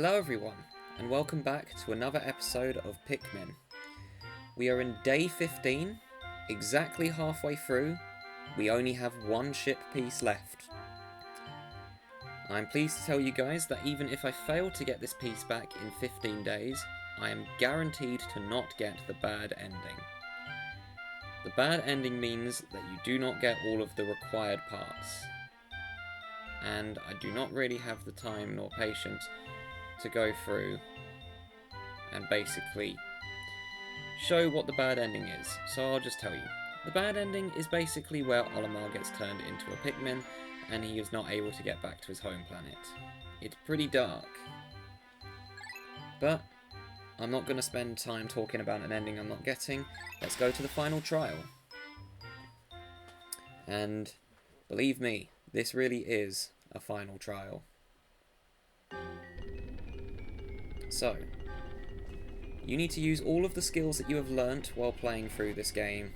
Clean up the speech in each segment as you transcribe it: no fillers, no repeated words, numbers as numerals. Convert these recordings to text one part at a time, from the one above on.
Hello everyone, and welcome back to another episode of Pikmin. We are in day 15, exactly halfway through. We only have one ship piece left. I'm pleased to tell you guys that even if I fail to get this piece back in 15 days, I am guaranteed to not get the bad ending. The bad ending means that you do not get all of the required parts. And I do not really have the time nor patience to go through and basically show what the bad ending is. So I'll just tell you. The bad ending is basically where Olimar gets turned into a Pikmin and he is not able to get back to his home planet. It's pretty dark. But I'm not going to spend time talking about an ending I'm not getting. Let's go to the final trial. And believe me, this really is a final trial. So, you need to use all of the skills that you have learnt while playing through this game,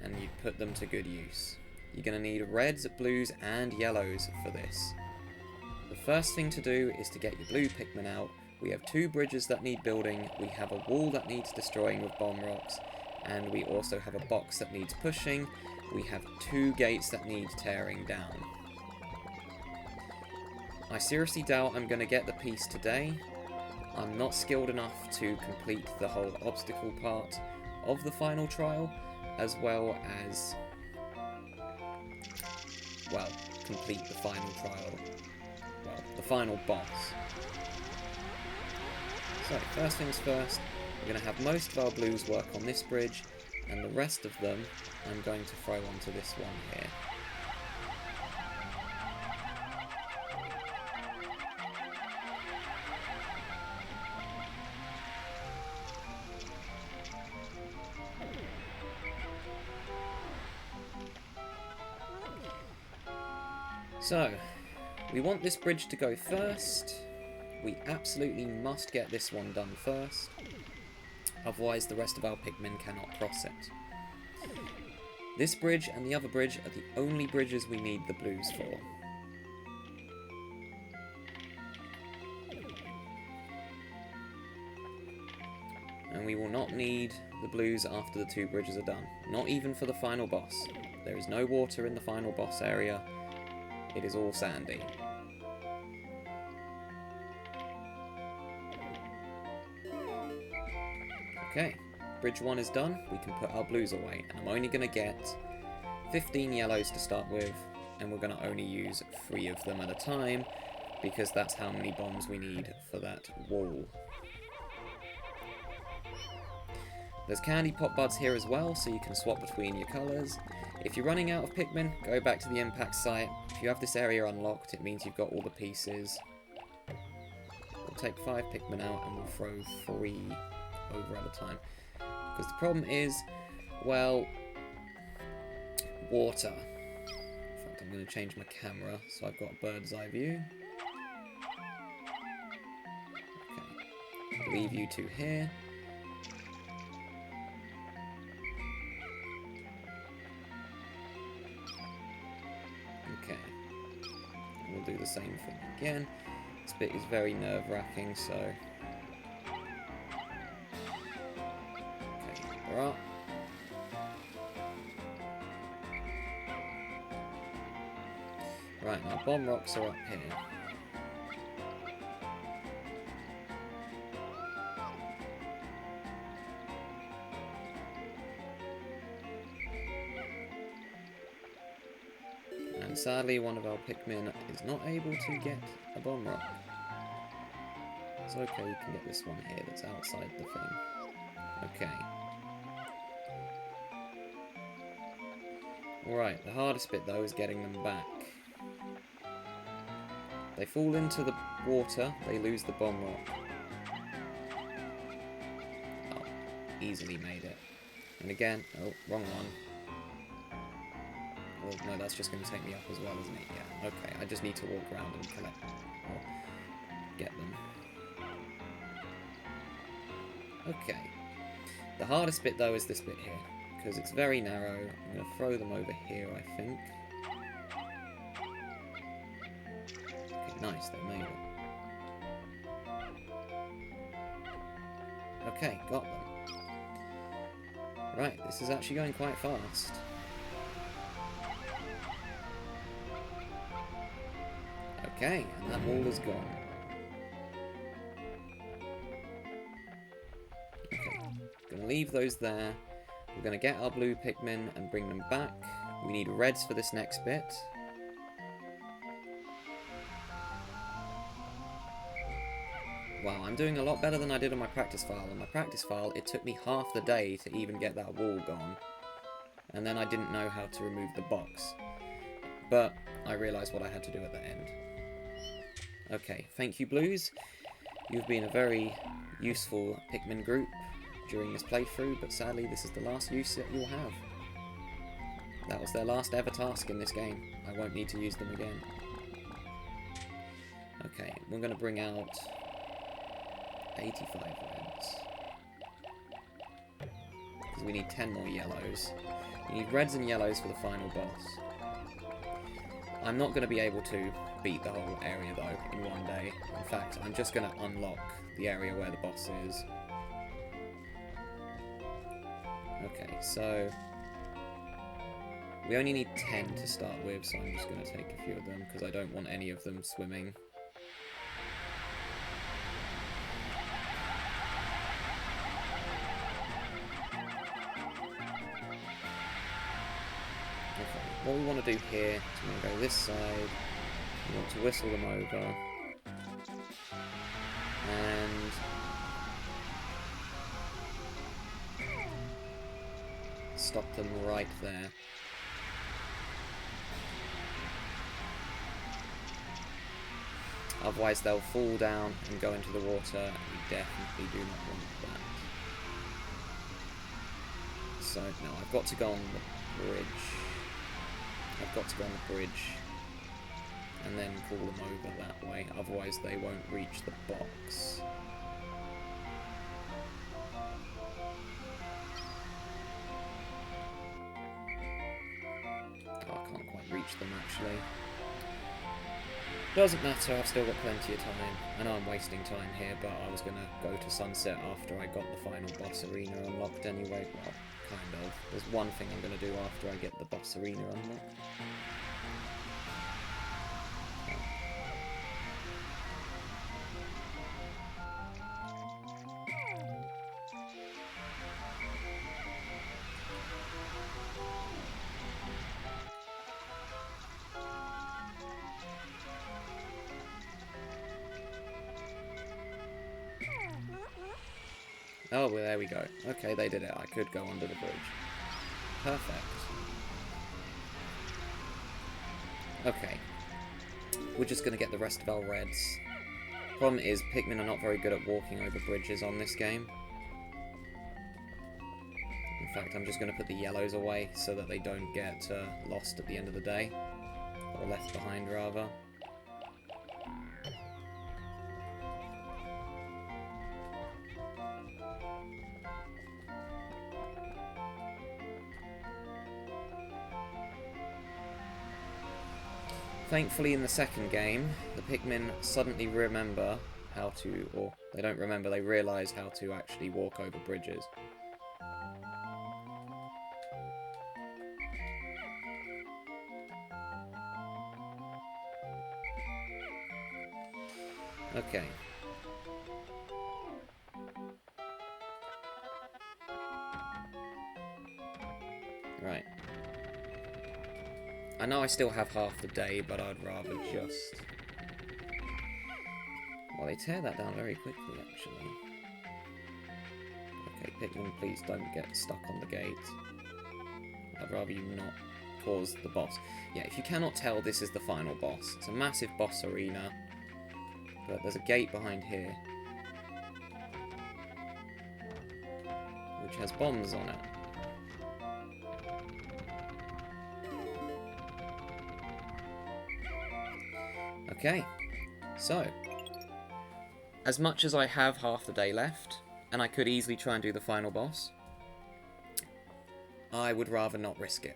and you put them to good use. You're going to need reds, blues, and yellows for this. The first thing to do is to get your blue Pikmin out. We have 2 bridges that need building, we have a wall that needs destroying with bomb rocks, and we also have a box that needs pushing. We have 2 gates that need tearing down. I seriously doubt I'm going to get the piece today. I'm not skilled enough to complete the whole obstacle part of the final trial, as well as, well, complete the final trial, well, the final boss. So, first things first, we're going to have most of our blues work on this bridge, and the rest of them I'm going to throw onto this one here. So, we want this bridge to go first. We absolutely must get this one done first. Otherwise the rest of our Pikmin cannot cross it. This bridge and the other bridge are the only bridges we need the blues for. And we will not need the blues after the 2 bridges are done. Not even for the final boss. There is no water in the final boss area. It is all sandy. Okay, bridge 1 is done, we can put our blues away, and I'm only going to get 15 yellows to start with, and we're going to only use 3 of them at a time, because that's how many bombs we need for that wall. There's candy pop buds here as well, so you can swap between your colours. If you're running out of Pikmin, go back to the impact site. If you have this area unlocked, it means you've got all the pieces. We'll take 5 Pikmin out and we'll throw 3 over at a time. Because the problem is, well, water. In fact, I'm going to change my camera so I've got a bird's eye view. Okay, leave you 2 here. Okay, we'll do the same thing again. This bit is very nerve-wracking, so... Okay, there are. Right, now bomb rocks are up here. And sadly, one of our Pikmin is not able to get a bomb rock. It's okay, you can get this one here that's outside the thing. Okay. Alright, the hardest bit though is getting them back. They fall into the water, they lose the bomb rock. Oh, easily made it. And again, oh, wrong one. Well, no, that's just going to take me up as well, isn't it? Yeah, okay, I just need to walk around and collect, or get them. Okay. The hardest bit, though, is this bit here, because it's very narrow. I'm going to throw them over here, I think. Okay, nice, they made it. Okay, got them. Right, this is actually going quite fast. Okay, and that wall is gone. Okay, gonna leave those there. We're gonna get our blue Pikmin and bring them back. We need reds for this next bit. Wow, I'm doing a lot better than I did on my practice file. On my practice file, it took me half the day to even get that wall gone. And then I didn't know how to remove the box. But I realised what I had to do at the end. Okay, thank you, Blues. You've been a very useful Pikmin group during this playthrough, but sadly this is the last use that you'll have. That was their last ever task in this game. I won't need to use them again. Okay, we're going to bring out 85 reds. Because we need 10 more yellows. We need reds and yellows for the final boss. I'm not going to be able to beat the whole area though in one day. In fact, I'm just going to unlock the area where the boss is. Okay, so we only need 10 to start with, so I'm just going to take a few of them because I don't want any of them swimming. Okay, what we want to do here is we want to go this side, we want to whistle them over, and stop them right there. Otherwise they'll fall down and go into the water, and we definitely do not want that. So, now I've got to go on the bridge. I've got to go on the bridge and then pull them over that way, otherwise they won't reach the box. Oh, I can't quite reach them actually. Doesn't matter, I've still got plenty of time. I know I'm wasting time here, but I was going to go to sunset after I got the final boss arena unlocked anyway. Well, kind of. There's one thing I'm going to do after I get the boss arena unlocked. Oh, well, there we go. Okay, they did it. I could go under the bridge. Perfect. Okay. We're just going to get the rest of our reds. Problem is, Pikmin are not very good at walking over bridges on this game. In fact, I'm just going to put the yellows away so that they don't get lost at the end of the day. Or left behind, rather. Thankfully, in the second game, the Pikmin suddenly remember how to, or they don't remember, they realise how to actually walk over bridges. Okay. Right. I know I still have half the day, but I'd rather just... Well, they tear that down very quickly, actually. Okay, Pikmin, please don't get stuck on the gate. I'd rather you not cause the boss. Yeah, if you cannot tell, this is the final boss. It's a massive boss arena, but there's a gate behind here, which has bombs on it. Okay, so, as much as I have half the day left, and I could easily try and do the final boss, I would rather not risk it.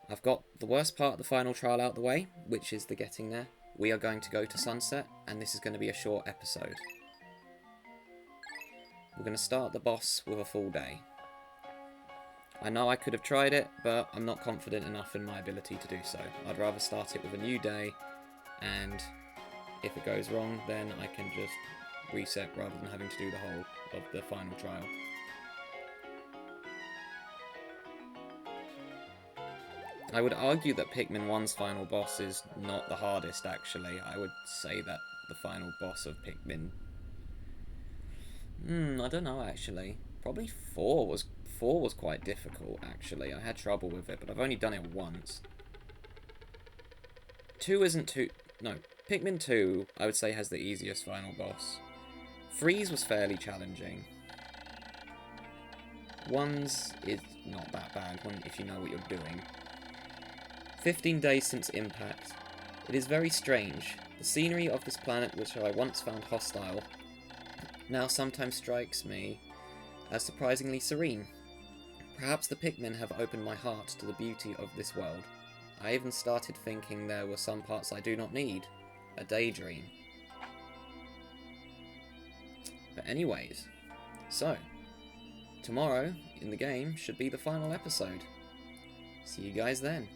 I've got the worst part of the final trial out the way, which is the getting there. We are going to go to sunset, and this is going to be a short episode. we're going to start the boss with a full day. I know I could have tried it, but I'm not confident enough in my ability to do so. I'd rather start it with a new day, and if it goes wrong, then I can just reset rather than having to do the whole of the final trial. I would argue that Pikmin 1's final boss is not the hardest, actually. I would say that the final boss of Pikmin... I don't know, actually. Probably 4 was quite difficult, actually. I had trouble with it, but I've only done it once. 2 isn't too... No, Pikmin 2, I would say, has the easiest final boss. Freeze was fairly challenging. 1's is not that bad if you know what you're doing. 15 days since impact. It is very strange. The scenery of this planet, which I once found hostile, now sometimes strikes me as surprisingly serene. Perhaps the Pikmin have opened my heart to the beauty of this world. I even started thinking there were some parts I do not need. A daydream. But anyways, so, tomorrow in the game should be the final episode. See you guys then.